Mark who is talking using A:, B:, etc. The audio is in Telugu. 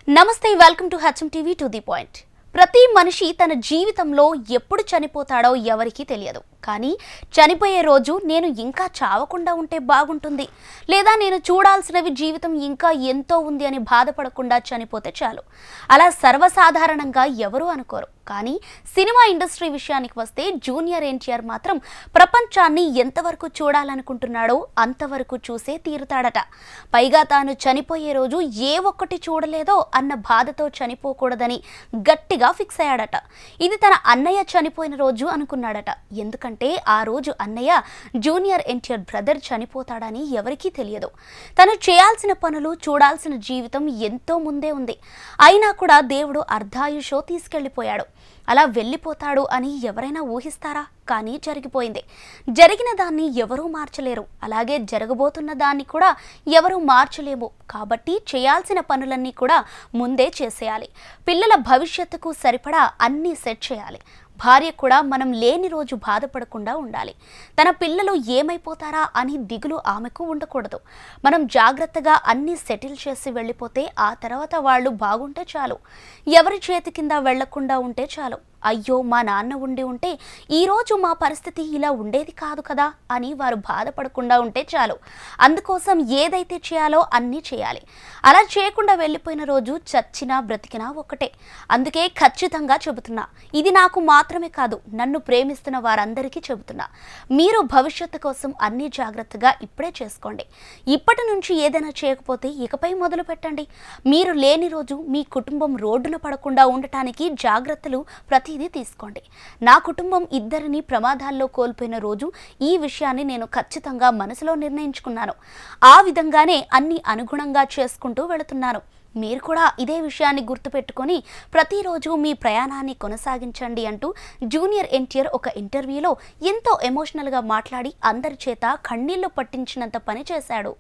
A: నమస్తే welcome to HM TV to the point. ప్రతి మనిషి తన జీవితంలో ఎప్పుడు చనిపోతాడో ఎవరికీ తెలియదు. కానీ చనిపోయే రోజు నేను ఇంకా చావకుండా ఉంటే బాగుంటుంది, లేదా నేను చూడాల్సినవి జీవితం ఇంకా ఎంతో ఉంది అని బాధపడకుండా చనిపోతే చాలు. అలా సర్వసాధారణంగా ఎవరూ అనుకోరు. కానీ సినిమా ఇండస్ట్రీ విషయానికి వస్తే జూనియర్ ఎన్టీఆర్ మాత్రం ప్రపంచాన్ని ఎంతవరకు చూడాలనుకుంటున్నాడో అంతవరకు చూసే తీరుతాడట. పైగా తాను చనిపోయే రోజు ఏ ఒక్కటి చూడలేదో అన్న బాధతో చనిపోకూడదని గట్టిగా ఫిక్స్ అయ్యాడట. ఇది తన అన్నయ్య చనిపోయిన రోజు అనుకున్నాడట. ఎందుకంటే ఆ రోజు అన్నయ్య జూనియర్ ఎన్టీఆర్ బ్రదర్ చనిపోతాడని ఎవరికీ తెలియదు. తను చేయాల్సిన పనులు, చూడాల్సిన జీవితం ఎంతో ముందే ఉంది. అయినా కూడా దేవుడు అర్ధాయుషో తీసుకెళ్లిపోయాడు. అలా వెళ్ళిపోతాడు అని ఎవరైనా ఊహిస్తారా? కానీ జరిగిపోయింది. జరిగిన దాన్ని ఎవరూ మార్చలేరు. అలాగే జరగబోతున్న దాన్ని కూడా ఎవరూ మార్చలేము. కాబట్టి చేయాల్సిన పనులన్నీ కూడా ముందే చేసేయాలి. పిల్లల భవిష్యత్తుకు సరిపడా అన్నీ సెట్ చేయాలి. భార్య కూడా మనం లేని రోజు బాధపడకుండా ఉండాలి. తన పిల్లలు ఏమైపోతారా అని దిగులు ఆమెకు ఉండకూడదు. మనం జాగ్రత్తగా అన్నీ సెటిల్ చేసి వెళ్ళిపోతే ఆ తర్వాత వాళ్ళు బాగుంటే చాలు. ఎవరి చేతి కింద వెళ్లకుండా ఉంటే చాలు. అయ్యో మా నాన్న ఉండి ఉంటే ఈరోజు మా పరిస్థితి ఇలా ఉండేది కాదు కదా అని వారు బాధపడకుండా ఉంటే చాలు. అందుకోసం ఏదైతే చేయాలో అన్నీ చేయాలి. అలా చేయకుండా వెళ్ళిపోయిన రోజు చచ్చినా బ్రతికినా ఒక్కటే. అందుకే ఖచ్చితంగా చెబుతున్నా, ఇది నాకు మాత్రమే కాదు, నన్ను ప్రేమిస్తున్న వారందరికీ చెబుతున్నా. మీరు భవిష్యత్తు కోసం అన్ని జాగ్రత్తగా ఇప్పుడే చేసుకోండి. ఇప్పటి నుంచి ఏదైనా చేయకపోతే ఇకపై మొదలు పెట్టండి. మీరు లేని రోజు మీ కుటుంబం రోడ్డున పడకుండా ఉండటానికి జాగ్రత్తలు ప్రతిదీ తీసుకోండి. నా కుటుంబం ఇద్దరిని ప్రమాదాల్లో కోల్పోయిన రోజు ఈ విషయాన్ని నేను ఖచ్చితంగా మనసులో నిర్ణయించుకున్నాను. ఆ విధంగానే అన్ని అనుగుణంగా చేసుకుంటూ వెళుతున్నాను. మీరు కూడా ఇదే విషయాన్ని గుర్తుపెట్టుకొని ప్రతిరోజు మీ ప్రయాణాన్ని కొనసాగించండి అంటూ జూనియర్ ఎన్టీఆర్ ఒక ఇంటర్వ్యూలో ఎంతో ఎమోషనల్గా మాట్లాడి అందరి చేత కన్నీళ్లు పట్టించినంత పని చేశాడు.